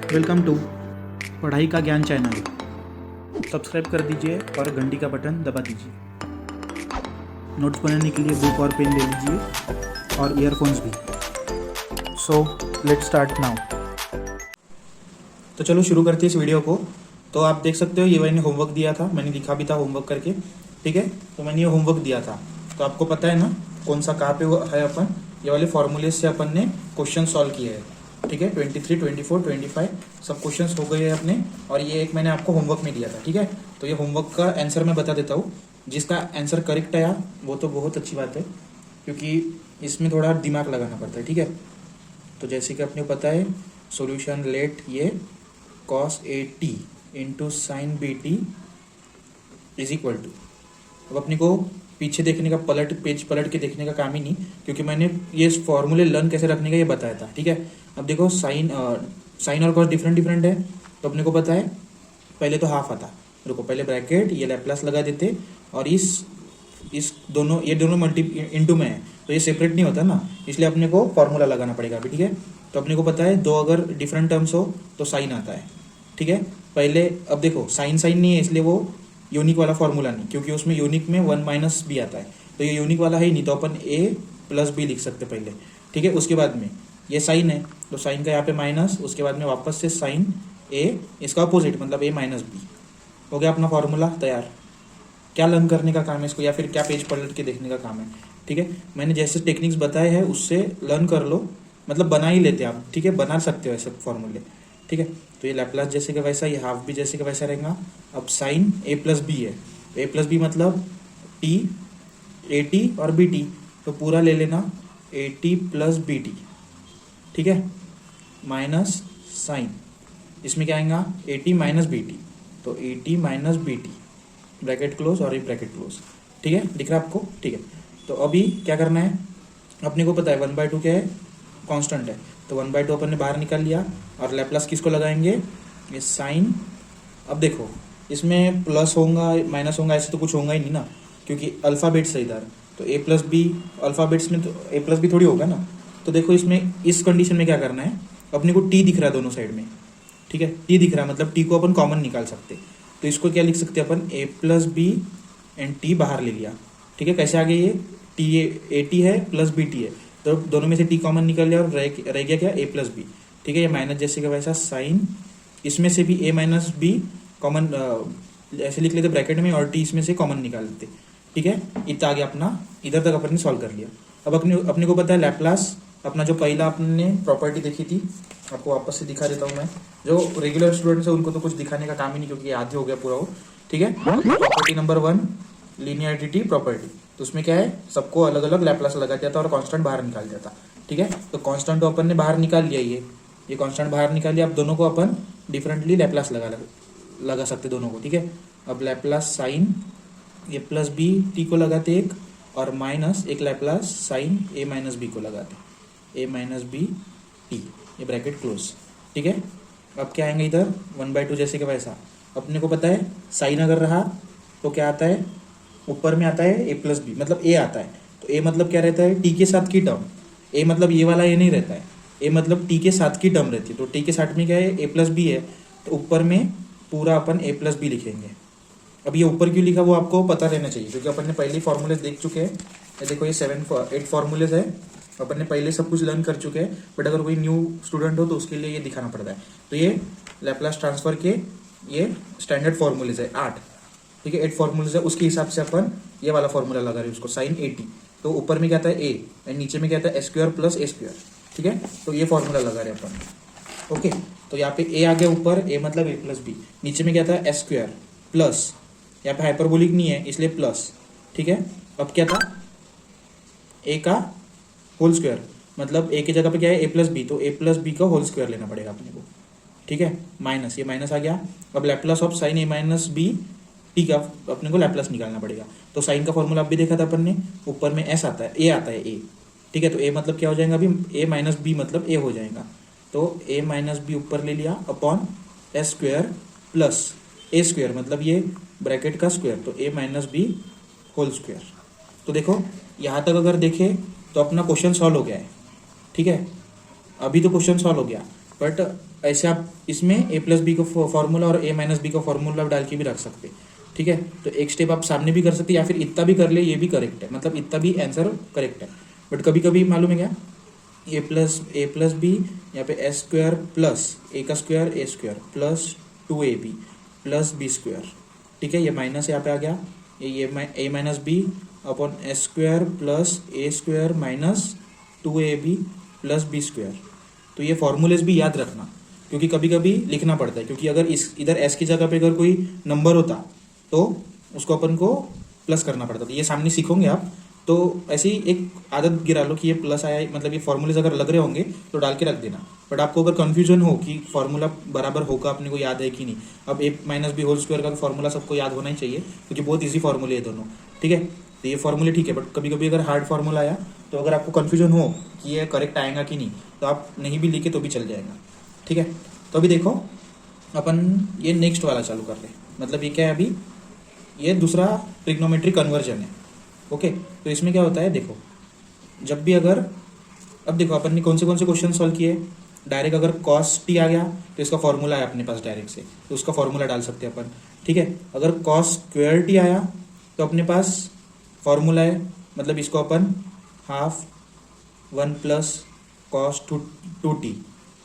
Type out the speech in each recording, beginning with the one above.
Welcome to पढ़ाई का ज्ञान चैनल। सब्सक्राइब कर दीजिए और घंटी का बटन दबा दीजिए। नोट्स बनाने के लिए बुक और पेन ले लीजिए और ईयरफोन्स भी। So let's start now. तो चलो शुरू करते हैं इस वीडियो को। तो आप देख सकते हो ये मैंने होमवर्क दिया था, मैंने लिखा भी था होमवर्क करके, ठीक है। तो मैंने ये होमवर्क दिया था, तो आपको पता है ना कौन सा कहाँ पे है। अपन ये वाले फॉर्मूले से अपन ने क्वेश्चन सॉल्व किए हैं, ठीक है। 23, 24, 25 सब क्वेश्चंस हो गए हैं अपने, और ये एक मैंने आपको होमवर्क में दिया था, ठीक है। तो ये होमवर्क का आंसर मैं बता देता हूँ। जिसका आंसर करेक्ट आया वो तो बहुत अच्छी बात है, क्योंकि इसमें थोड़ा दिमाग लगाना पड़ता है, ठीक है। तो जैसे कि अपने को पता है सॉल्यूशन लेट ये cos AT into sine BT is equal to. अब अपने को पीछे देखने का पेज पलट के देखने का काम ही नहीं, क्योंकि मैंने ये फॉर्मूले लर्न कैसे रखने का ये बताया था, ठीक है। अब देखो साइन और कॉस डिफरेंट है, तो अपने को पता है पहले तो हाफ आता। रुको, पहले ब्रैकेट ये लैप्लास लगा देते, और इस दोनों ये दोनों मल्टी इंटू में है तो ये सेपरेट नहीं होता ना, इसलिए अपने को फॉर्मूला लगाना पड़ेगा अभी, ठीक है। तो अपने को पता है दो अगर डिफरेंट टर्म्स हो तो साइन आता है, ठीक है। पहले अब देखो साइन नहीं है, इसलिए वो यूनिक वाला फॉर्मूला नहीं, क्योंकि उसमें यूनिक में 1 माइनस बी आता है, तो ये यूनिक वाला है ही नहीं, तो अपन a प्लस बी लिख सकते पहले, ठीक है। उसके बाद में ये साइन है, तो साइन का यहाँ पे माइनस, उसके बाद में वापस से साइन a, इसका अपोजिट मतलब a माइनस बी। हो गया अपना फॉर्मूला तैयार। क्या लर्न करने का काम है इसको, या फिर क्या पेज पलट के देखने का काम है, ठीक है। मैंने जैसे टेक्निक्स बताए हैं उससे लर्न कर लो, मतलब बना ही लेते आप, ठीक है, बना सकते हो ऐसे फॉर्मूले, ठीक है। तो ये लैप्लास जैसे का वैसा, ये हाफ भी जैसे का वैसा रहेगा। अब साइन a प्लस बी है, तो a प्लस बी मतलब t AT और BT, तो पूरा ले लेना AT प्लस BT, ठीक है, माइनस साइन, इसमें क्या आएगा AT माइनस BT, तो AT minus BT bracket close और ये ब्रैकेट क्लोज, ठीक है, दिख रहा है आपको, ठीक है। तो अभी क्या करना है, अपने को पता है 1/2 क्या है, कांस्टेंट है, तो 1/2 अपन ने बाहर निकाल लिया, और लैप्लास किसको लगाएंगे, ये साइन। अब देखो इसमें प्लस होगा माइनस होगा ऐसे तो कुछ होगा ही नहीं ना, क्योंकि अल्फ़ाबेट्स है इधर, तो a प्लस बी अल्फ़ाबेट्स में तो a प्लस बी थोड़ी होगा ना। तो देखो इसमें इस कंडीशन में क्या करना है, अपने को t दिख रहा है दोनों साइड में, ठीक है, t दिख रहा है मतलब t को अपन कॉमन निकाल सकते, तो इसको क्या लिख सकते हैं अपन, a plus B and t बाहर ले लिया, ठीक है। कैसे आ गया ये t AT है प्लस BT है, तो दोनों में से t कॉमन निकल लिया और रह गया क्या, a प्लस बी, ठीक है। ये माइनस जैसे का वैसा साइन, इसमें से भी a माइनस बी कॉमन ऐसे लिख लेते ब्रैकेट में, और t इसमें से कॉमन निकाल लेते, ठीक है। इतना आगे अपना इधर तक अपन ने सॉल्व कर लिया। अब अपने को पता है लैप्लास, अपना जो पहला अपने प्रॉपर्टी देखी थी, आपको वापस से दिखा देता हूँ मैं। जो रेगुलर स्टूडेंट्स है उनको तो कुछ दिखाने का काम ही नहीं, क्योंकि याद ही हो गया पूरा वो, ठीक है। प्रॉपर्टी नंबर 1 लीनियरिटी प्रॉपर्टी, तो उसमें क्या है, सबको अलग अलग लैप्लास लगा दिया था और कांस्टेंट बाहर निकाल दिया था, ठीक है। तो कांस्टेंट तो अपन ने बाहर निकाल लिया, ये कांस्टेंट बाहर निकाल लिया। अब दोनों को अपन डिफरेंटली लैप्लास लगा सकते दोनों को, ठीक है। अब लैप्लास साइन ए प्लस बी टी को लगाते एक, और माइनस एक लैप्लास साइन ए माइनस बी को लगाते, ए माइनस बी टी, ये ब्रैकेट क्लोज, ठीक है। अब क्या आएंगे इधर 1/2 जैसे का वैसा। अपने को पता है साइन अगर रहा तो क्या आता है, ऊपर में आता है ए प्लस बी मतलब ए आता है, तो ए मतलब क्या रहता है, टी के साथ की टर्म, ए मतलब ये वाला ए नहीं रहता है, ए मतलब टी के साथ की टर्म रहती है, तो टी के साथ में क्या है, ए प्लस बी है, तो ऊपर में पूरा अपन a प्लस बी लिखेंगे। अब ये ऊपर क्यों लिखा वो आपको पता रहना चाहिए, क्योंकि अपन ने पहले फॉर्मूलेज देख चुके हैं। ये देखो ये 8 फॉर्मूलेज है, अपन ने पहले सब कुछ लर्न कर चुके हैं, बट अगर कोई न्यू स्टूडेंट हो तो उसके लिए ये दिखाना पड़ता है। तो ये लैप्लास ट्रांसफर के ये स्टैंडर्ड फॉर्मूलेज है 8, ठीक है, 8 फॉर्मूलेज है। उसके हिसाब से अपन ये वाला फॉर्मूला लगा रहे हैं उसको, साइन AT, तो ऊपर में क्या आता है a एंड नीचे में क्या आता है s² प्लस a², ठीक है। तो ये फॉर्मूला लगा रहे हैं अपन, ओके। तो यहाँ पे a आ गया ऊपर, a मतलब a प्लस बी, नीचे में क्या था s² प्लस, यहाँ पे हाइपरबोलिक नहीं है इसलिए प्लस, ठीक है। अब क्या था a का होल स्क्वायर, मतलब a की जगह पे क्या है a प्लस बी, तो a प्लस बी का होल स्क्वायर लेना पड़ेगा अपने को, ठीक है। माइनस, ये माइनस आ गया। अब Laplace of sine a minus B T का अपने को लैप्लास निकालना पड़ेगा। तो साइन का फॉर्मूला अब भी देखा था अपन ने, ऊपर में s आता है, a आता है a, ठीक है। तो a मतलब क्या हो जाएगा अभी, a माइनस बी मतलब a हो जाएगा, तो a माइनस बी ऊपर ले लिया अपॉन s² प्लस a² मतलब ये ब्रैकेट का स्क्वायर, तो a minus B whole square. तो देखो यहाँ तक अगर देखें तो अपना क्वेश्चन सॉल्व हो गया है, ठीक है। अभी तो क्वेश्चन सॉल्व हो गया, बट ऐसे आप इसमें ए प्लस बी का फॉर्मूला और ए माइनस बी का फॉर्मूला डाल के भी रख सकते, ठीक है। तो एक स्टेप आप सामने भी कर सकते या फिर इतना भी कर ले, ये भी करेक्ट है, मतलब इतना भी आंसर करेक्ट है। बट कभी कभी मालूम है क्या, ए प्लस बी, यहाँ पे एस स्क्वायर प्लस ए का square A square plus 2ab plus B square, ठीक है। ये माइनस यहाँ पे आ गया, ये A minus B upon S square plus A square minus 2ab plus B square. तो ये फॉर्मूलेस भी याद रखना, क्योंकि कभी कभी लिखना पड़ता है, क्योंकि अगर इस इधर एस की जगह पे अगर कोई नंबर होता तो उसको अपन को प्लस करना पड़ता था। ये सामने सीखोगे आप, तो ऐसी एक आदत गिरा लो कि ये प्लस आया, मतलब ये फॉर्मूलेज अगर लग रहे होंगे तो डाल के रख देना। बट आपको अगर कन्फ्यूजन हो कि फॉर्मूला बराबर होगा, अपने को याद है कि नहीं, अब ए माइनस बी होल स्क्वायर का फॉर्मूला सबको याद होना ही चाहिए, क्योंकि बहुत ईजी फॉर्मूले है दोनों, ठीक है। तो ये फॉर्मूले ठीक है, बट कभी कभी अगर हार्ड फॉर्मूला आया तो अगर आपको कन्फ्यूजन हो कि ये करेक्ट आएगा कि नहीं, तो आप नहीं भी लिखे तो भी चल जाएगा, ठीक है। तो अभी देखो अपन ये नेक्स्ट वाला चालू कर रहे हैं, मतलब ये क्या है, अभी ये दूसरा ट्रिग्नोमेट्री कन्वर्जन है, ओके। तो इसमें क्या होता है, देखो जब भी अगर, अब देखो अपन ने कौन से क्वेश्चन सॉल्व किए, डायरेक्ट अगर कॉस टी आ गया तो इसका फॉर्मूला है अपने पास डायरेक्ट से, तो उसका फॉर्मूला डाल सकते हैं अपन, ठीक है। अगर कॉस स्क्वायर टी आया तो अपने पास फॉर्मूला है, मतलब इसको अपन हाफ 1 प्लस कॉस 2t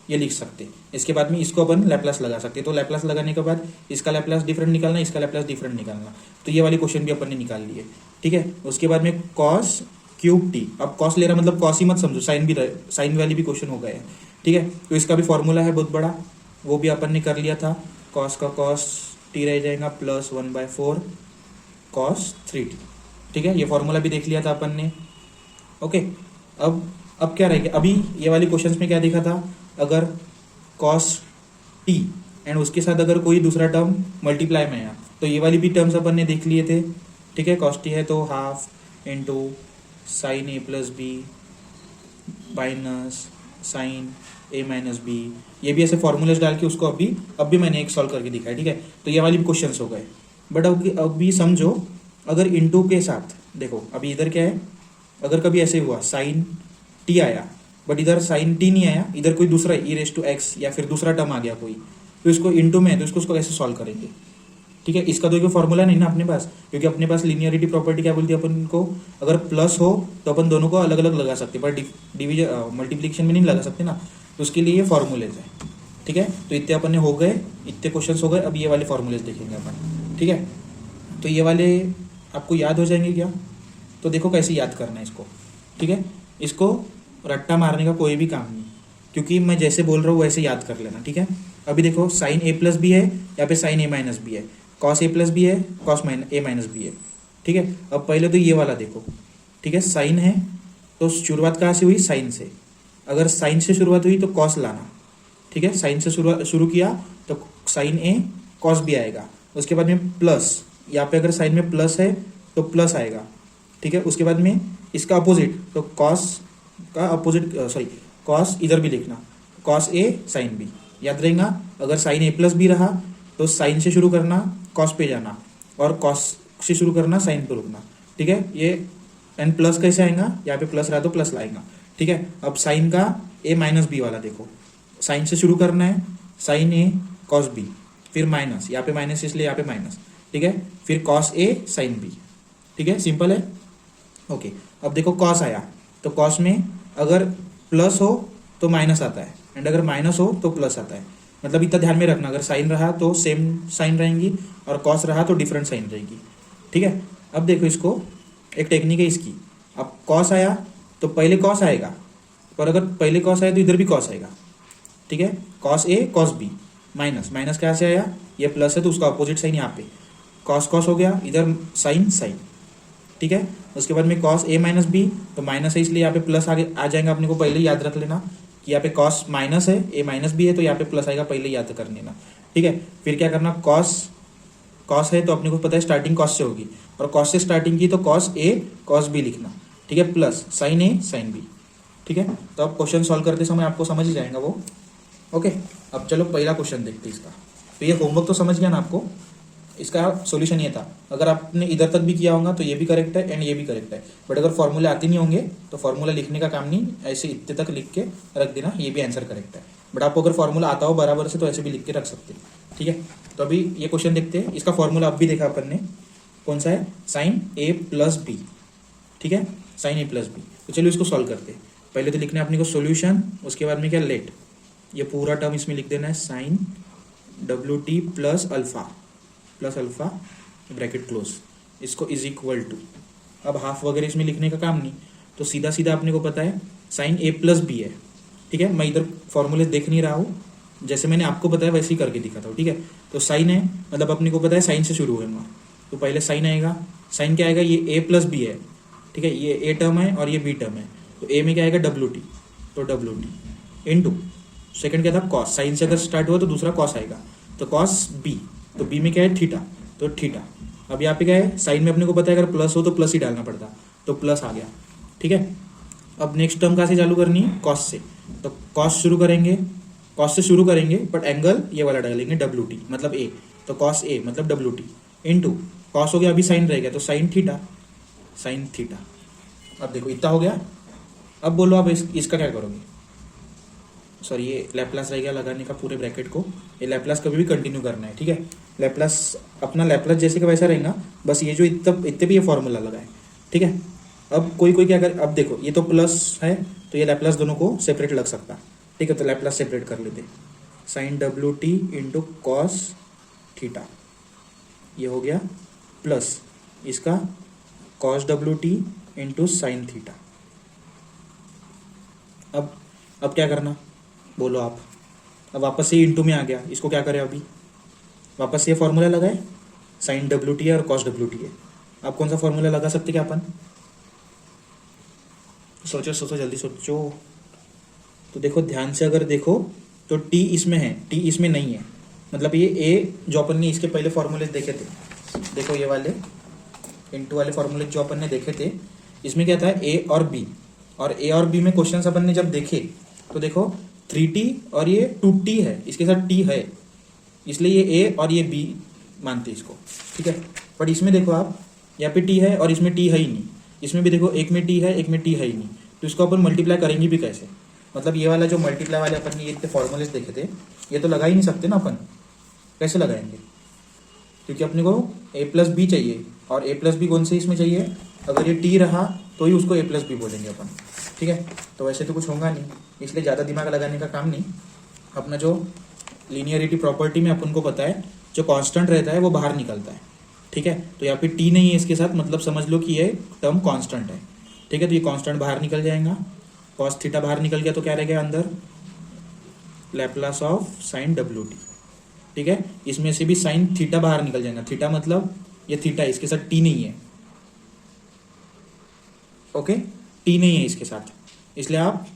ये लिख सकते। इसके बाद में इसको अपन लैप्लास लगा सकते, तो लैप्लास लगाने के बाद इसका लैप्लास डिफरेंट निकालना, इसका लैप्लास डिफरेंट निकालना, तो ये वाली क्वेश्चन भी अपन ने निकाल लिए, ठीक है। उसके बाद में कॉस क्यूब टी, अब कॉस ले रहा मतलब कॉस ही मत समझो, साइन भी, साइन वाली भी क्वेश्चन हो गए हैं, ठीक है। तो इसका भी फॉर्मूला है बहुत बड़ा, वो भी अपन ने कर लिया था, कॉस का कॉस टी रह जाएगा प्लस 1/4 कॉस 3t, ठीक है। ये फॉर्मूला भी देख लिया था अपन ने, ओके। अब क्या रहेगा, अभी ये वाली क्वेश्चंस में क्या देखा था, अगर कॉस टी एंड उसके साथ अगर कोई दूसरा टर्म मल्टीप्लाई में आया तो ये वाली भी टर्म्स अपन ने देख लिए थे, ठीक है। कॉस टी है तो हाफ इंटू साइन ए प्लस बी माइनस साइन ए माइनस बी, ये भी ऐसे फॉर्मूलेज डाल के उसको अब भी मैंने एक सॉल्व करके दिखाया, ठीक है। तो ये वाली भी क्वेश्चंस हो गए। बट अभी समझो, अगर इंटू के साथ देखो, अभी इधर क्या है, अगर कभी ऐसे हुआ साइन टी आया बट इधर साइन टी नहीं आया, इधर कोई दूसरा ई रेस टू एक्स या फिर दूसरा टर्म आ गया कोई, तो इसको इंटू में है तो इसको कैसे सॉल्व करेंगे, ठीक है। इसका तो कोई फॉर्मूला नहीं ना अपने पास, क्योंकि अपने पास लीनियरिटी प्रॉपर्टी क्या बोलती है अपन को, अगर प्लस हो तो अपन दोनों को अलग अलग लगा सकते, पर डिवीजन मल्टीप्लिकेशन में नहीं लगा सकते ना, तो उसके लिए ये फॉर्मूलेज है, ठीक है। तो इतने अपन ने हो गए, इतने क्वेश्चन हो गए, अब ये वाले फॉर्मूलेज देखेंगे अपन, ठीक है। तो ये वाले आपको याद हो जाएंगे क्या, तो देखो कैसे याद करना है इसको, ठीक है। इसको रट्टा मारने का कोई भी काम नहीं, क्योंकि मैं जैसे बोल रहा हूँ वैसे याद कर लेना, ठीक है। अभी देखो साइन ए प्लस बी है, यहाँ पे साइन ए माइनस बी है, कॉस ए प्लस बी है, कॉस ए माइनस बी है, ठीक है। अब पहले तो ये वाला देखो, ठीक है। साइन है तो शुरुआत कहाँ से हुई, साइन से, अगर साइन से शुरुआत हुई तो कॉस लाना, ठीक है। साइन से शुरू किया तो साइन ए कॉस भी आएगा, उसके बाद में प्लस, यहाँ पे अगर साइन में प्लस है तो प्लस आएगा, ठीक है। उसके बाद में इसका अपोजिट, तो कॉस का अपोजिट, सॉरी कॉस इधर भी लिखना, कॉस ए साइन बी, याद रहेगा। अगर साइन ए प्लस बी रहा तो साइन से शुरू करना, कॉस पे जाना, और कॉस से शुरू करना, साइन पे रुकना, ठीक है। ये एंड प्लस कैसे आएगा, यहाँ पे प्लस रहा तो प्लस लाएगा, ठीक है। अब साइन का ए माइनस बी वाला देखो, साइन से शुरू करना है, साइन ए कॉस बी, फिर माइनस, यहाँ पे माइनस इसलिए यहाँ पे माइनस, ठीक है। फिर कॉस ए साइन बी, ठीक है, सिंपल है, ओके। अब देखो कॉस आया तो कॉस में अगर प्लस हो तो माइनस आता है, एंड अगर माइनस हो तो प्लस आता है, मतलब इतना ध्यान में रखना, अगर साइन रहा तो सेम साइन रहेंगी और कॉस रहा तो डिफरेंट साइन रहेगी, ठीक है। अब देखो इसको, एक टेक्निक है इसकी, अब कॉस आया तो पहले कॉस आएगा, पर अगर पहले कॉस आया तो इधर भी कॉस आएगा, ठीक है। Cos A cos B minus, minus कहाँ से आया, ये प्लस है तो उसका अपोजिट साइन यहाँ पे, कॉस कॉस हो गया, इधर साइन साइन, ठीक है। उसके बाद में कॉस ए माइनस बी, तो माइनस है इसलिए यहाँ पे प्लस आगे आ जाएगा, अपने को पहले ही याद रख लेना कि यहाँ पे कॉस माइनस है, ए माइनस बी है तो यहाँ पे प्लस आएगा, पहले याद कर लेना, ठीक है। फिर क्या करना, कॉस है तो अपने को पता है स्टार्टिंग कॉस से होगी, और कॉस से स्टार्टिंग की तो कॉस ए कॉस बी लिखना, ठीक है, प्लस साइन ए साइन बी, ठीक है। तो अब क्वेश्चन सॉल्व करते समय आपको समझ ही जाएगा वो, ओके। अब चलो पहला क्वेश्चन देखते हैं इसका, तो ये होमवर्क तो समझ गया ना आपको, इसका सॉल्यूशन ये था, अगर आपने इधर तक भी किया होगा तो ये भी करेक्ट है एंड ये भी करेक्ट है, बट अगर फॉर्मूले आते नहीं होंगे तो फॉर्मूला लिखने का काम नहीं, ऐसे इतने तक लिख के रख देना, ये भी आंसर करेक्ट है, बट आपको अगर फॉर्मूला आता हो बराबर से तो ऐसे भी लिख के रख सकते हैं, ठीक है। तो अभी ये क्वेश्चन देखते हैं, इसका फॉर्मूला अब भी देखा अपन ने, कौन सा है, साइन ए प्लस बी, ठीक है, साइन ए प्लस बी। तो चलिए इसको सॉल्व करते हैं। पहले तो लिखना है अपने को सोल्यूशन, उसके बाद में क्या, लेट, ये पूरा टर्म इसमें लिख देना है, sine W T plus alpha bracket close, इसको इज इक्वल टू, अब हाफ वगैरह इसमें लिखने का काम नहीं, तो सीधा सीधा अपने को पता है साइन ए प्लस बी है, ठीक है। मैं इधर फॉर्मूले देख नहीं रहा हूँ, जैसे मैंने आपको बताया वैसे ही करके दिखाता हूँ, ठीक है। तो साइन है मतलब अपने को पता है साइन से शुरू होगा, तो पहले साइन आएगा, साइन क्या आएगा, ये ए प्लस बी है, ठीक है, ये ए टर्म है और ये बी टर्म है, तो ए में क्या आएगा, डब्ल्यू टी, तो डब्ल्यू टी इंटू सेकंड क्या था, कॉस, साइन से अगर स्टार्ट हुआ तो दूसरा कॉस आएगा, तो कॉस बी, तो बी में क्या है, थीटा, तो थीटा। अब यहाँ पे क्या है, साइन में अपने को पता है अगर प्लस हो तो प्लस ही डालना पड़ता, तो प्लस आ गया, ठीक है। अब नेक्स्ट टर्म कहाँ से चालू करनी है, कॉस से, तो कॉस से शुरू करेंगे बट एंगल ये वाला डालेंगे, डब्ल्यू टी मतलब ए, तो कॉस ए मतलब डब्ल्यू टी इंटू कॉस हो गया, अभी साइन रह गया तो साइन थीटा, अब देखो इतना हो गया। अब बोलो आप इसका क्या करोगे, सॉरी ये लैप्लास रह गया लगाने का पूरे ब्रैकेट को, ये लैप्लास कभी भी कंटिन्यू करना है, ठीक है। लैप्लास अपना लैप्लास जैसे का वैसा रहेगा, बस ये जो इतने भी ये फॉर्मूला लगा है, ठीक है। अब कोई क्या कर, अब देखो ये तो प्लस है तो ये लैप्लास दोनों को सेपरेट लग सकता, ठीक है, तो लैप्लास सेपरेट कर लेते, sine W T into cos theta, ये हो गया प्लस इसका cos W T into sine theta. अब क्या करना बोलो आप, अब वापस से इंटू में आ गया, इसको क्या करें अभी, वापस से फॉर्मूला लगाए, साइन डब्ल्यू टी है और कॉस डब्ल्यू टी है, आप कौन सा फॉर्मूला लगा सकते क्या अपन, सोचो जल्दी सोचो। तो देखो ध्यान से अगर देखो तो टी इसमें है, टी इसमें नहीं है, मतलब ये ए जो अपन ने इसके पहले फॉर्मूले देखे थे, देखो ये वाले इंटू वाले फॉर्मूले जो अपन ने देखे थे, इसमें क्या था, ए और बी, और ए और बी में क्वेश्चन अपन ने जब देखे तो देखो 3t और ये 2t है, इसके साथ t है, इसलिए ये a और ये b मानते इसको, ठीक है। बट इसमें देखो आप, यहाँ पे t है और इसमें t है ही नहीं, इसमें भी देखो एक में t है एक में t है ही नहीं, तो इसको अपन मल्टीप्लाई करेंगे भी कैसे, मतलब ये वाला जो मल्टीप्लाई वाले अपन ने ये फॉर्मूले देखे थे, ये तो लगा ही नहीं सकते ना अपन, कैसे लगाएंगे, क्योंकि अपने को a प्लस बी चाहिए, और a प्लस बी कौन से इसमें चाहिए, अगर ये t रहा तो ही उसको a प्लस बी बोलेंगे अपन, ठीक है। तो वैसे तो कुछ होगा नहीं, इसलिए ज़्यादा दिमाग लगाने का काम नहीं, अपना जो लीनियरिटी प्रॉपर्टी में अपन को पता है जो कांस्टेंट रहता है वो बाहर निकलता है, ठीक है। तो यहाँ पे टी नहीं है इसके साथ, मतलब समझ लो कि ये टर्म कांस्टेंट है, ठीक है। तो ये कांस्टेंट बाहर निकल जाएगा, कॉस थीटा बाहर निकल गया तो क्या रह गया अंदर, Laplace of sign W T, ठीक है। इसमें से भी साइन थीटा बाहर निकल जाएगा, थीटा मतलब ये थीटा, इसके साथ टी नहीं है, ओके, टी नहीं है इसके साथ, इसलिए आप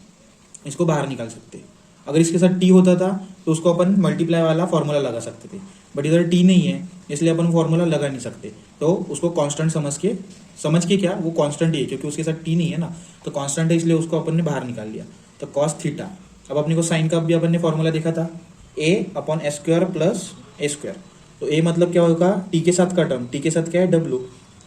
इसको बाहर निकाल सकते। अगर इसके साथ टी होता था तो उसको अपन मल्टीप्लाई वाला फॉर्मूला लगा सकते थे, बट इधर टी नहीं है इसलिए अपन फॉर्मूला लगा नहीं सकते, तो उसको कांस्टेंट समझ के क्या, वो कांस्टेंट ही है क्योंकि उसके साथ टी नहीं है ना, तो कांस्टेंट है इसलिए उसको अपन ने बाहर निकाल लिया, तो कॉस थीटा। अब अपने को साइन का भी अपन ने फॉर्मूला देखा था, a upon S square plus A square, तो a मतलब क्या होगा, टी के साथ का टर्म, टी के साथ क्या है w,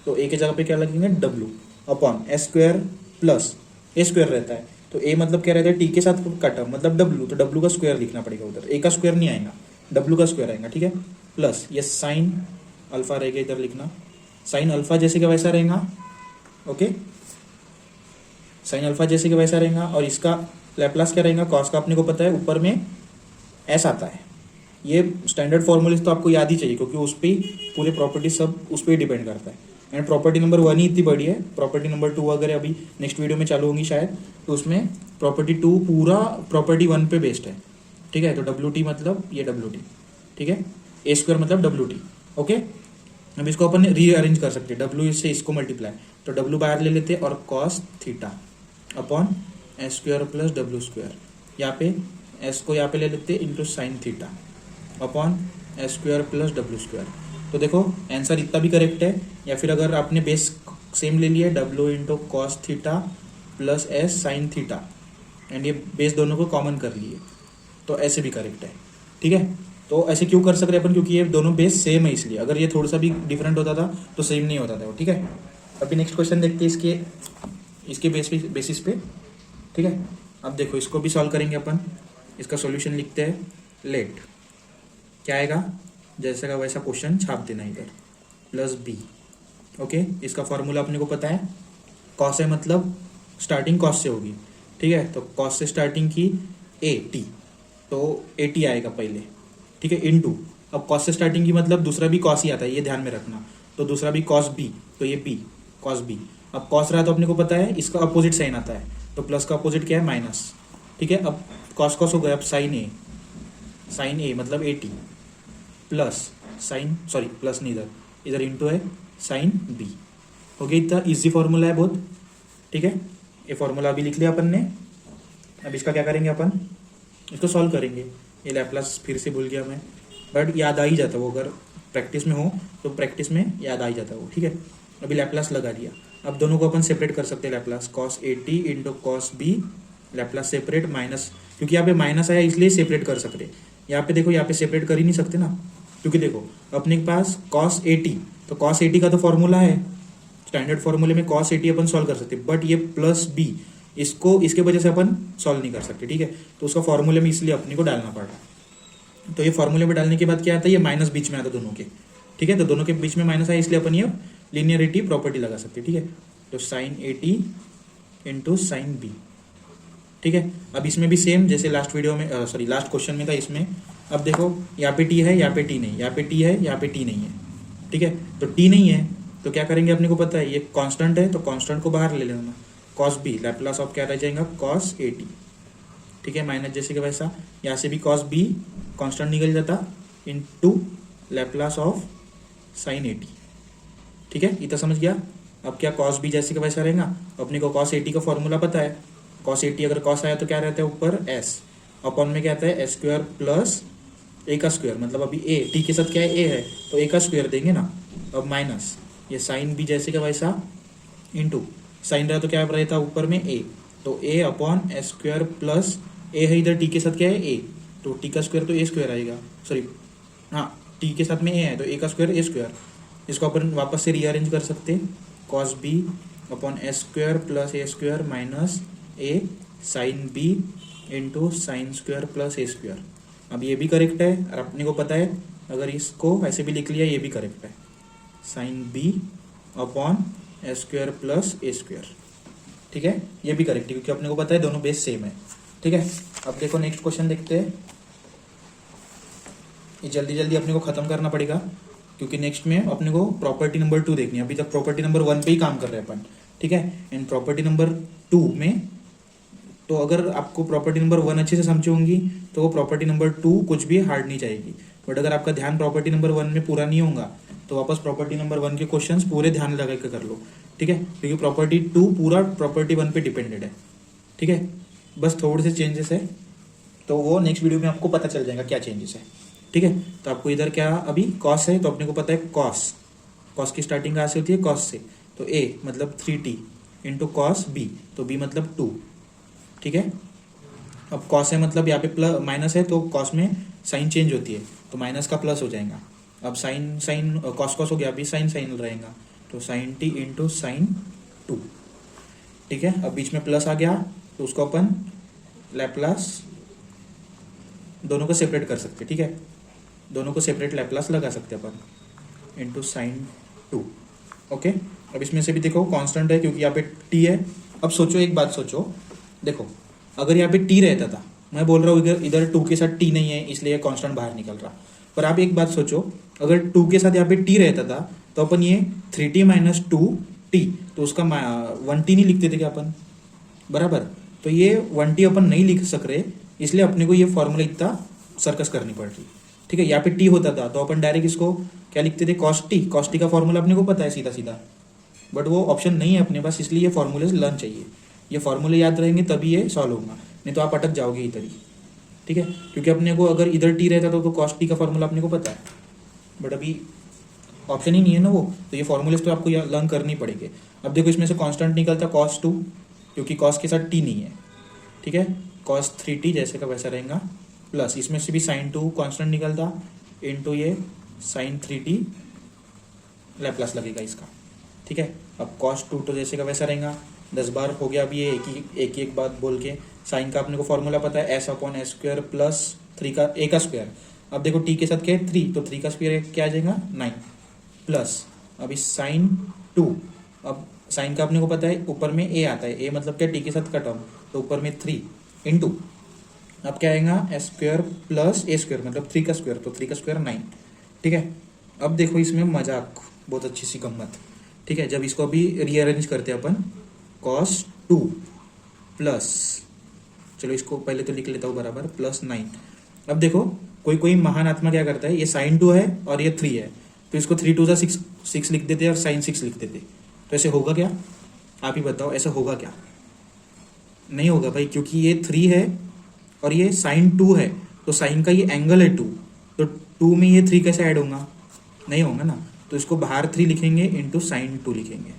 तो a के जगह पे क्या लगेंगे w upon S square plus A square रहता है, तो a मतलब क्या रहता है, टी के साथ का टर्म मतलब w, तो w का स्क्वायर लिखना पड़ेगा उधर, a का स्क्वायर नहीं आएगा, w का स्क्वायर आएगा, ठीक है। प्लस ये साइन अल्फा रहेगा, इधर लिखना साइन अल्फा जैसे का वैसा रहेगा, ओके, साइन अल्फा जैसे का वैसा रहेगा, और इसका लैप्लास क्या रहेगा, कॉस का अपने को पता है ऊपर में एस आता है, ये स्टैंडर्ड फॉर्मूलेस तो आपको याद ही चाहिए क्योंकि उस पर पूरे प्रॉपर्टी सब उस पर ही डिपेंड करता है। एंड प्रॉपर्टी नंबर 1 ही इतनी बड़ी है, प्रॉपर्टी नंबर 2 वगैरह अभी नेक्स्ट वीडियो में चालू होंगी शायद, तो उसमें प्रॉपर्टी 2 पूरा प्रॉपर्टी 1 पे बेस्ड है, ठीक है। तो डब्ल्यू टी मतलब ये डब्ल्यू टी, ठीक है, ए स्क्वायर मतलब डब्ल्यू टी, ओके। अब इसको अपन रीअरेंज कर सकते हैं, डब्ल्यू से इसको मल्टीप्लाई, तो डब्ल्यू बाहर ले लेते और cos theta upon S square plus W square, यहाँ पे एस को यहाँ पे ले लेते into sine theta upon S square plus W square. तो देखो आंसर इतना भी करेक्ट है, या फिर अगर आपने बेस सेम ले लिया W into cos theta plus S sine theta, and ये बेस दोनों को कॉमन कर लिए, तो ऐसे भी करेक्ट है, ठीक है। तो ऐसे क्यों कर सकते हैं अपन, क्योंकि ये दोनों बेस सेम है इसलिए, अगर ये थोड़ा सा भी डिफरेंट होता था तो सेम नहीं होता था वो, ठीक है। अभी नेक्स्ट क्वेश्चन देखते हैं इसके बेसिस पे, ठीक है। अब देखो इसको भी सॉल्व करेंगे अपन, इसका सॉल्यूशन लिखते हैं लेट, क्या आएगा जैसे का वैसा क्वेश्चन छाप देना इधर, प्लस बी। ओके, इसका फॉर्मूला अपने को पता है, कॉस है मतलब स्टार्टिंग कॉस से होगी, ठीक है। तो कॉस से स्टार्टिंग की ए टी, तो ए टी आएगा पहले, ठीक है, इन टू। अब कॉस से स्टार्टिंग की मतलब दूसरा भी कॉस ही आता है, ये ध्यान में रखना। तो दूसरा भी कॉस बी, तो ये बी कॉस बी। अब कॉस रहा तो अपने को पता है इसका अपोजिट साइन आता है, तो प्लस का अपोजिट क्या है माइनस, ठीक है। अब कॉस कॉस हो गया, अब साइन ए मतलब A T plus sign, sorry plus नहीं, इधर इंटू है साइन बी। हो गया, इतना ईजी फॉर्मूला है बहुत, ठीक है। ये फॉर्मूला अभी लिख लिया अपन ने। अब इसका क्या करेंगे अपन, इसको सॉल्व करेंगे। ये लैप्लास फिर से भूल गया मैं, बट याद आ ही जाता वो, अगर प्रैक्टिस में हो तो प्रैक्टिस में याद आ ही जाता वो, ठीक है। अभी लैप्लास लगा दिया। अब दोनों को अपन सेपरेट कर सकते हैं, Laplace cos A T into cos B, Laplace separate minus, क्योंकि यहाँ पे माइनस आया इसलिए सेपरेट कर सकते। यहाँ पे देखो, यहाँ पे सेपरेट कर ही नहीं सकते ना, क्योंकि देखो अपने पास कॉस ए टी, तो कॉस ए टी का तो फॉर्मूला है, स्टैंडर्ड फॉर्मूले में cos A T upon solve कर सकते, बट ये प्लस बी इसको इसके वजह से अपन सॉल्व नहीं कर सकते, ठीक है। तो उसका फॉर्मूले में इसलिए अपने को डालना पड़ा। तो ये फॉर्मूले में डालने के बाद क्या आता है, ये माइनस बीच में आता है दोनों के, ठीक है। तो दोनों के बीच में माइनस आया इसलिए अपन ये लीनियरिटी प्रॉपर्टी लगा सकते, ठीक है। तो sine A T into sine B, ठीक है। अब इसमें भी सेम जैसे लास्ट वीडियो में, सॉरी लास्ट क्वेश्चन में था, इसमें अब देखो यहाँ पे टी है, यहाँ पे टी नहीं, यहाँ पे टी है, यहाँ पे टी नहीं है, ठीक है। तो टी नहीं है तो क्या करेंगे, अपने को पता है ये कांस्टेंट है, तो कांस्टेंट को बाहर ले लेना, कॉस बी लैप्लास ऑफ क्या रह जाएगा, कॉस ए टी, ठीक है, माइनस जैसे कि वैसा। यहाँ से भी कॉस बी कांस्टेंट निकल जाता, into Laplace of sign A T, ठीक है। इतना समझ गया। अब क्या कॉस बी जैसे कि वैसा रहेगा, अपने को कॉस ए टी का फॉर्मूला पता है, कॉस ए टी अगर कॉस आया तो क्या रहता है ऊपर एस, अपॉन में क्या आता है एस स्क्वायर प्लस ए का स्क्वायर, मतलब अभी ए टी के साथ क्या है ए है, तो ए का स्क्वायर देंगे ना। अब माइनस ये साइन बी जैसे का वैसा, इंटू साइन रहा तो क्या रहता है ऊपर में ए, तो ए अपॉन एस स्क्वायर प्लस ए है इधर टी के साथ क्या है ए, तो टी का स्क्वायर तो ए स्क्वायर आएगा, सॉरी हाँ टी के साथ में ए है तो ए का स्क्वायर ए स्क्वायर। इसको अपन वापस से रीअरेंज कर सकते, cos B upon S square plus A square minus A sine B into sine square plus A square. अब ये भी करेक्ट है, और अपने को पता है अगर इसको ऐसे भी लिख लिया ये भी करेक्ट है, sine B upon S square plus A square, ठीक है। ये भी करेक्ट है क्योंकि अपने को पता है दोनों बेस सेम है, ठीक है। अब देखो नेक्स्ट क्वेश्चन देखते हैं, ये जल्दी जल्दी अपने को खत्म करना पड़ेगा क्योंकि नेक्स्ट में अपने को प्रॉपर्टी नंबर 2 देखनी है। अभी तक प्रॉपर्टी नंबर 1 पे ही काम कर रहे हैं अपन, ठीक है। इन प्रॉपर्टी नंबर 2 में तो अगर आपको प्रॉपर्टी नंबर 1 अच्छे से समझी होंगी तो वो प्रॉपर्टी नंबर 2 कुछ भी हार्ड नहीं जाएगी, बट अगर आपका ध्यान प्रॉपर्टी नंबर 1 में पूरा नहीं होगा तो वापस प्रॉपर्टी नंबर 1 के क्वेश्चंस पूरे ध्यान लगा के कर लो, ठीक है, क्योंकि प्रॉपर्टी 2 पूरा प्रॉपर्टी 1 पे डिपेंडेड है, ठीक है। बस थोड़े से चेंजेस है तो वो नेक्स्ट वीडियो में आपको पता चल जाएगा क्या चेंजेस है, ठीक है। तो आपको इधर क्या अभी कॉस है तो अपने को पता है कॉस की स्टार्टिंग कहाँ से होती है कॉस से, तो ए मतलब 3t इंटू कॉस बी, तो बी मतलब 2, ठीक है। अब कॉस है मतलब यहाँ पे प्लस माइनस है तो कॉस में साइन चेंज होती है तो माइनस का प्लस हो जाएगा। अब साइन कॉस हो गया, अभी साइन रहेगा तो साइन टी इंटू साइन 2, ठीक है। अब बीच में प्लस आ गया तो उसको अपन लैप्लास दोनों को सेपरेट कर सकते, ठीक है, दोनों को सेपरेट लैप्लास लगा सकते अपन इंटू साइन 2, ओके। अब इसमें से भी देखो कांस्टेंट है क्योंकि यहाँ पे टी है। अब सोचो एक बात सोचो, देखो अगर यहाँ पे टी रहता था, मैं बोल रहा हूँ इधर 2 के साथ टी नहीं है इसलिए कांस्टेंट बाहर निकल रहा, पर आप एक बात सोचो अगर 2 के साथ यहाँ पे टी रहता था तो अपन ये 3t माइनस 2t, तो उसका 1t नहीं लिखते थे क्या अपन, बराबर। तो ये 1t अपन नहीं लिख सक रहे इसलिए अपने को ये फॉर्मूला इतना सर्कस करनी पड़ रही, ठीक है। यहाँ पे टी होता था तो अपन डायरेक्ट इसको क्या लिखते थे कॉस टी का फॉर्मूला अपने को पता है सीधा सीधा, बट वो ऑप्शन नहीं है अपने पास इसलिए ये फॉर्मूले लर्न चाहिए, ये फॉर्मूले याद रहेंगे तभी ये सॉल्व होगा, नहीं तो आप अटक जाओगे इधर ही, ठीक है। क्योंकि अपने को अगर इधर टी रहता तो कॉस टी का फॉर्मूला अपने को पता है, बट अभी ऑप्शन ही नहीं है ना वो, तो ये फॉर्मूलेस तो आपको लर्न करनी पड़ेगी। अब देखो इसमें से कांस्टेंट निकलता कॉस 2 क्योंकि कॉस के साथ टी नहीं है, ठीक है, कॉस 3t जैसे का वैसा रहेगा, प्लस इसमें से भी साइन 2 कांस्टेंट निकलता इनटू ये साइन 3t लैप्लास लगेगा इसका, ठीक है। अब कॉस 2 तो जैसे का वैसा रहेगा, 10 बार हो गया अभी ये एक बात बोल के। साइन का अपने को फॉर्मूला पता है, S upon S square plus 3 का ए का स्क्वायर। अब देखो टी के साथ क्या है 3, तो 3 का स्क्वायर क्या आ जाएगा 9 प्लस अभी साइन 2। अब साइन का अपने को पता है ऊपर में ए आता है, ए मतलब क्या टी के साथ का टर्म, तो ऊपर में 3 इंटू अब क्या आएगा S square plus A square मतलब 3 का स्क्वायर, तो 3 का स्क्वायर 9। ठीक है, अब देखो इसमें मजाक, बहुत अच्छी सी गम्मत। ठीक है, जब इसको अभी रीअरेंज करते हैं अपन, cos 2 प्लस, चलो इसको पहले तो लिख लेता हूँ बराबर, प्लस 9। अब देखो कोई महान आत्मा क्या करता है, ये साइन 2 है और ये 3 है, तो इसको 3 2 6 लिख देते और साइन 6 लिख देते, तो ऐसे होगा क्या? आप ही बताओ, ऐसा होगा क्या? नहीं होगा भाई, क्योंकि ये 3 है और ये साइन 2 है, तो साइन का ये एंगल है 2, तो 2 में ये 3 कैसे ऐड होगा? नहीं होगा ना, तो इसको बाहर 3 लिखेंगे इंटू साइन 2 लिखेंगे।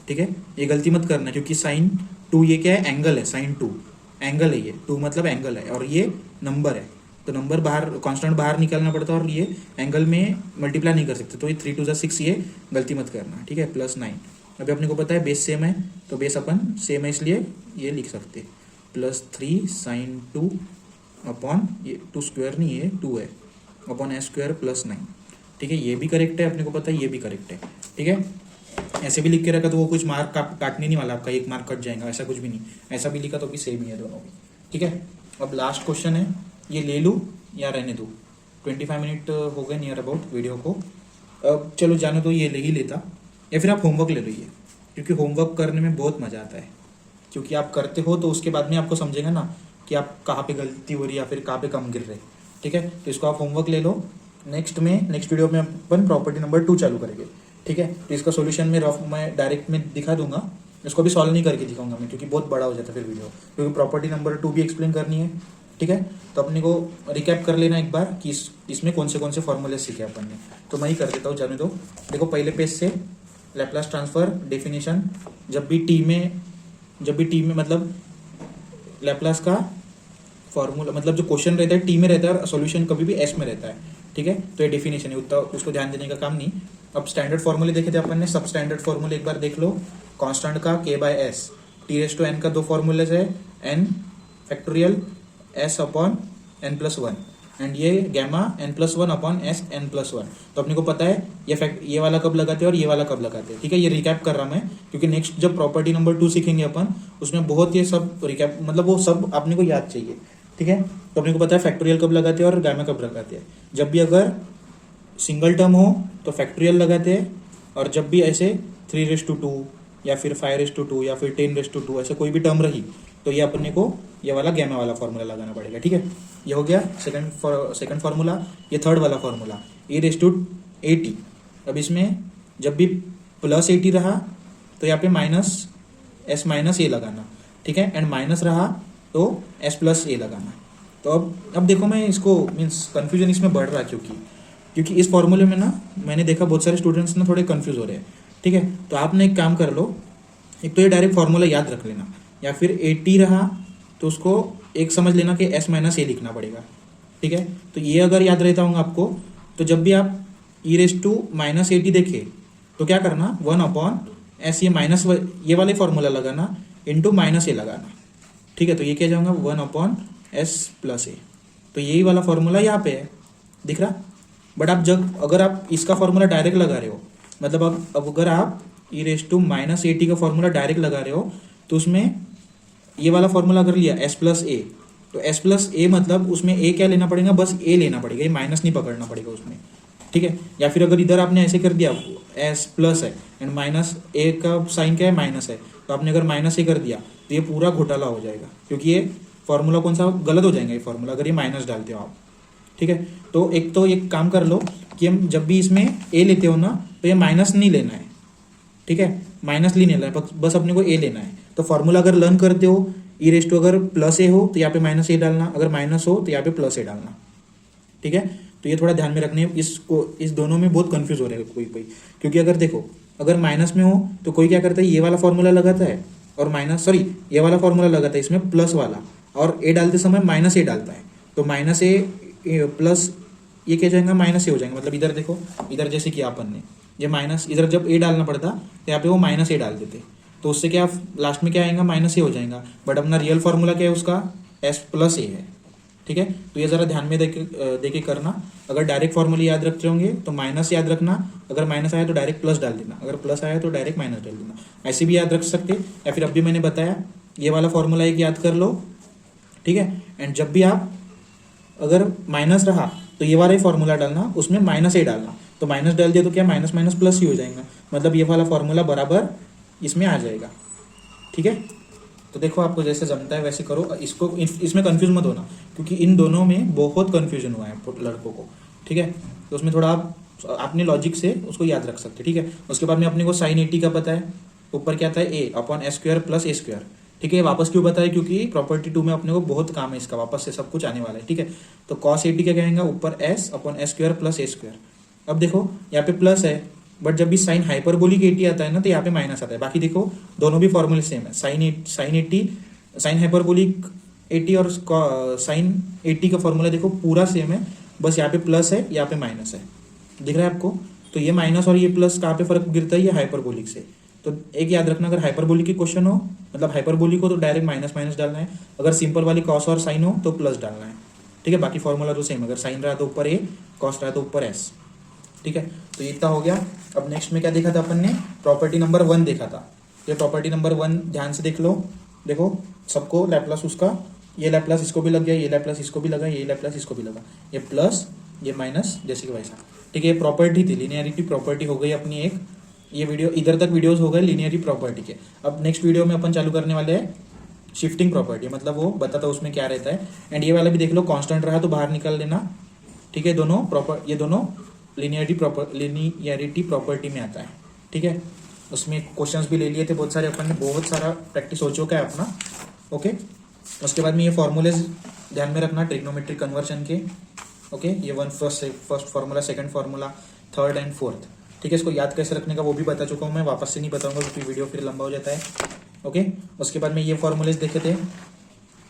ठीक है, ये गलती मत करना, क्योंकि साइन 2 ये क्या है, एंगल है, साइन 2 एंगल है, ये 2 मतलब एंगल है और ये नंबर है, तो नंबर बाहर कांस्टेंट बाहर निकालना पड़ता है और ये एंगल में मल्टीप्लाई नहीं कर सकते, तो ये 3 2 6, ये गलती मत करना। ठीक है, प्लस 9। अभी अपने को पता है बेस सेम है, तो बेस अपन सेम है इसलिए ये लिख सकते, प्लस 3 साइन 2 अपॉन ये 2 स्क्वायर नहीं है 2 है अपॉन एस स्क्वायर प्लस 9। ठीक है, ये भी करेक्ट है, अपने को पता है ये भी करेक्ट है। ठीक है, ऐसे भी लिख के रखा तो वो कुछ मार्क काटने नहीं वाला, आपका 1 मार्क कट जाएगा, ऐसा कुछ भी नहीं। ऐसा भी लिखा तो भी सेम ही है दोनों भी। ठीक है, अब लास्ट क्वेश्चन है, ये ले लूँ या रहने दूँ? 25 मिनट हो गए नियर अबाउट वीडियो को। अब चलो जाने तो ये ले ही लेता, या फिर आप होमवर्क ले लीजिए, क्योंकि होमवर्क करने में बहुत मज़ा आता है, क्योंकि आप करते हो तो उसके बाद में आपको समझेगा ना कि आप कहाँ पे गलती हो रही है या फिर कहाँ पे कम गिर रहे। ठीक है, तो इसको आप होमवर्क ले लो। नेक्स्ट वीडियो में अपन प्रॉपर्टी नंबर 2 चालू करेंगे। ठीक है, तो इसका सोल्यूशन मैं डायरेक्ट में दिखा दूंगा, इसको भी सॉल्व नहीं करके दिखाऊंगा मैं, क्योंकि बहुत बड़ा हो जाता है फिर वीडियो, क्योंकि प्रॉपर्टी नंबर 2 भी एक्सप्लेन करनी है। ठीक है, तो अपने को रिकैप कर लेना एक बार कि इसमें कौन से फॉर्मूले सीखे अपन ने। तो मैं ही कर देता हूँ, जाने दो। देखो पहले पेज से लैप्लास ट्रांसफर डेफिनेशन, जब भी टी में मतलब लैप्लास का फॉर्मूला, मतलब जो क्वेश्चन रहता है टी में रहता है और सॉल्यूशन कभी भी एस में रहता है। ठीक है, तो ये डेफिनेशन है, उतना उसको ध्यान देने का काम नहीं। अब स्टैंडर्ड फॉर्मूले देखे थे अपन ने, सब स्टैंडर्ड फॉर्मूले एक बार देख लो। कांस्टेंट का k/s, t⁻n का 2 फॉर्मूलेज है, n factorial s upon n+1 and ये gamma n+1 upon s n+1। तो अपने को पता है ये वाला कब लगाते हैं और ये वाला कब लगाते हैं। ठीक है, ये रिकैप कर रहा मैं, क्योंकि नेक्स्ट जब प्रॉपर्टी नंबर 2 सीखेंगे अपन, उसमें बहुत ये सब रिकैप, मतलब वो सब अपने को याद चाहिए। ठीक है, तो अपने को पता है फैक्टोरियल कब लगाते हैं और गैमा कब लगाते हैं। जब भी अगर सिंगल टर्म हो तो फैक्टोरियल लगाते हैं, और जब भी ऐसे 3⁻² या फिर 5⁻² या फिर 10⁻², ऐसे कोई भी टर्म रही तो ये अपने को ये वाला गैमा वाला फॉर्मूला लगाना पड़ेगा। ठीक है, ये हो गया सेकंड फार्मूला। ये थर्ड वाला फॉर्मूला e⁻80। अब इसमें जब भी प्लस 80 रहा तो यहाँ पे -s - a लगाना। ठीक है, एंड माइनस रहा तो s+a लगाना। तो अब देखो मैं इसको मीन्स कन्फ्यूजन इसमें बढ़ रहा है, क्योंकि इस फॉर्मूले में ना मैंने देखा बहुत सारे स्टूडेंट्स ना थोड़े कंफ्यूज हो रहे हैं। ठीक है, तो आपने एक काम कर लो, एक तो ये डायरेक्ट फॉर्मूला याद रख लेना, या फिर 80 रहा तो उसको एक समझ लेना कि s - a लिखना पड़ेगा। ठीक है, तो ये अगर याद रहता होगा आपको, तो जब भी आप e⁻80 देखे तो क्या करना, 1/s, ये वाले फॉर्मूला लगाना इंटू -a लगाना। ठीक है, तो ये क्या जाऊँगा 1/s+a, तो यही वाला फॉर्मूला यहाँ पे है, दिख रहा। बट आप अगर आप इसका फॉर्मूला डायरेक्ट लगा रहे हो, मतलब अब अगर आप e⁻80 का फॉर्मूला डायरेक्ट लगा रहे हो, तो उसमें ये वाला फॉर्मूला अगर लिया s+a, तो s+a मतलब उसमें a क्या लेना पड़ेगा, बस a लेना पड़ेगा, ये माइनस नहीं पकड़ना पड़ेगा उसमें। ठीक है, या फिर अगर इधर आपने ऐसे कर दिया s प्लस है एंड -a का साइन क्या है, माइनस है, तो आपने अगर -a कर दिया तो ये पूरा घोटाला हो जाएगा, क्योंकि ये फॉर्मूला कौन सा गलत हो जाएगा ये फॉर्मूला अगर ये माइनस डालते हो आप। ठीक है, तो एक काम कर लो कि हम जब भी इसमें a लेते हो ना, तो ये माइनस नहीं लेना है। ठीक है, माइनस नहीं लेना है, बस अपने को a लेना है। तो फॉर्मूला अगर लर्न करते हो, e⁻, अगर +a हो तो यहाँ पे -a डालना, अगर माइनस हो तो यहाँ पे +a डालना। ठीक है, तो ये थोड़ा ध्यान में रखने, इस दोनों में बहुत कंफ्यूज हो रहा है कोई, क्योंकि अगर देखो अगर माइनस में हो तो कोई क्या करता है, ये वाला फॉर्मूला लगाता है और ये वाला फॉर्मूला लगाता है इसमें प्लस वाला, और a डालते समय -a डालता है, तो -a प्लस ये क्या जाएगा, -a हो जाएगा। मतलब इधर देखो, इधर जैसे कि अपन ने ये माइनस, इधर जब a डालना पड़ता तो यहाँ पे वो -a डाल देते। तो उससे क्या लास्ट में क्या आएगा, माइनस ए हो जाएगा। बट अपना रियल फॉर्मूला क्या है उसका, एस प्लस ए है। ठीक है, तो ये जरा ध्यान में देके करना। अगर डायरेक्ट फॉर्मूले याद रखते होंगे तो माइनस याद रखना, अगर माइनस आया तो डायरेक्ट प्लस डाल देना, अगर प्लस आया तो डायरेक्ट माइनस डाल देना। ऐसे भी याद रख सकते, या फिर अभी मैंने बताया ये वाला फॉर्मूला एक याद कर लो। ठीक है, एंड जब भी आप अगर माइनस रहा तो ये वाला ही फॉर्मूला डालना, उसमें माइनस ए डालना। तो माइनस डाल दिया तो क्या माइनस माइनस प्लस ही हो जाएगा, मतलब ये वाला फॉर्मूला बराबर इसमें आ जाएगा। ठीक है, तो देखो आपको जैसे जमता है वैसे करो, इसको इसमें कंफ्यूज मत होना, क्योंकि इन दोनों में बहुत कंफ्यूजन हुआ है लड़कों को। ठीक है, तो उसमें थोड़ा आप अपने लॉजिक से उसको याद रख सकते। ठीक है, उसके बाद में अपने को साइन 80 का पता है, ऊपर क्या था ए upon S square plus A square. ठीक है, वापस क्यों बताया, क्योंकि प्रॉपर्टी 2 में अपने को बहुत काम है इसका, वापस से सब कुछ आने वाला है। ठीक है, तो कॉस 80 क्या कहेंगे, ऊपर S upon S square plus A square. अब देखो यहाँ पे प्लस है, बट जब भी साइन हाइपरबोलिक 80 आता है ना तो यहाँ पे माइनस आता है। बाकी देखो दोनों भी फॉर्मूले सेम है, साइन हाइपरबोलिक 80 और साइन 80 का फॉर्मूला देखो पूरा सेम है, बस यहाँ पे प्लस है यहाँ पे माइनस है, दिख रहा है आपको। तो ये माइनस और ये प्लस कहाँ पे फर्क गिरता है, ये हाइपरबोलिक से। तो एक याद रखना, अगर हाइपरबोलिक की क्वेश्चन हो, मतलब हाइपरबोलिक हो तो डायरेक्ट माइनस माइनस डालना है, अगर सिंपल वाली कॉस और साइन हो तो प्लस डालना है। ठीक है, बाकी फॉर्मूला तो सेम, अगर साइन रहा तो ऊपर ए, कॉस रहा तो ऊपर एस। ठीक है, तो इतना हो गया। अब नेक्स्ट में क्या देखा था अपन ने, प्रॉपर्टी नंबर 1 देखा था। ये प्रॉपर्टी नंबर 1 ध्यान से देख लो। देखो सबको लैप्लास उसका, ये लैप्लास इसको भी लग गया, ये लैप्लास इसको भी लगा, ये लैप्लास इसको भी लगा, ये प्लस ये माइनस, जैसे कि वैसा। ठीक है, ये प्रॉपर्टी थी, लीनियरिटी प्रॉपर्टी हो गई अपनी एक। ये वीडियो इधर तक वीडियोस हो गए लीनियरिटी प्रॉपर्टी के। अब नेक्स्ट वीडियो में अपन चालू करने वाले हैं शिफ्टिंग प्रॉपर्टी, मतलब वो बताता उसमें क्या रहता है। एंड ये वाला भी देख लो, कांस्टेंट रहा तो बाहर निकाल लेना। ठीक है, ये दोनों लीनियरिटी प्रॉपर्टी में आता है। ठीक है, उसमें क्वेश्चंस भी ले लिए थे बहुत सारे अपन ने, बहुत सारा प्रैक्टिस हो चुका है अपना। ओके, उसके बाद में ये फॉर्मूलेज ध्यान में रखना ट्रिग्नोमेट्रिक कन्वर्जन के। ओके, ये first formula, second formula, third and fourth. ठीक है, इसको याद कैसे रखने का वो भी बता चुका हूँ मैं, वापस से नहीं बताऊंगा क्योंकि वीडियो फिर लंबा हो जाता है। ओके, उसके बाद में ये फॉर्मूलेज देखे थे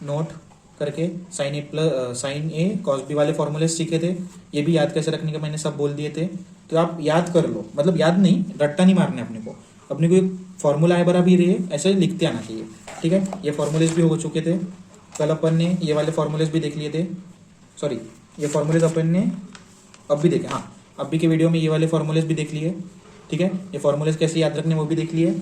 नोट करके, साइन ए कॉस बी वाले फॉर्मूले सीखे थे, ये भी याद कैसे रखने का मैंने सब बोल दिए थे। तो आप याद कर लो, मतलब याद नहीं, रट्टा नहीं मारना अपने को, अपने को एक फॉर्मूला है बराबर रही ऐसे लिखते आना चाहिए। ठीक है, ये फॉर्मूलेज भी हो चुके थे कल अपन ने, ये वाले फॉर्मूलेज भी देख लिए थे, सॉरी ये फॉर्मूलेज अपन ने अब भी देखे, हाँ अभी के वीडियो में ये वाले फॉर्मूलेज भी देख लिए। ठीक है, ये फॉर्मूलेज कैसे याद रखने वो भी देख लिए।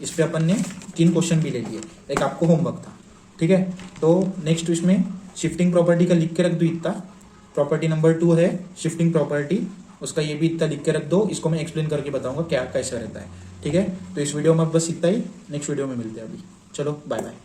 इस पे अपन ने 3 क्वेश्चन भी ले लिए, एक आपको होमवर्क था। ठीक है, तो नेक्स्ट इसमें शिफ्टिंग प्रॉपर्टी का लिख के रख दो इतना, प्रॉपर्टी नंबर 2 है शिफ्टिंग प्रॉपर्टी, उसका ये भी इतना लिख के रख दो, इसको मैं एक्सप्लेन करके बताऊंगा क्या कैसे रहता है। ठीक है, तो इस वीडियो में बस इतना ही, नेक्स्ट वीडियो में मिलते हैं अभी, चलो बाय बाय।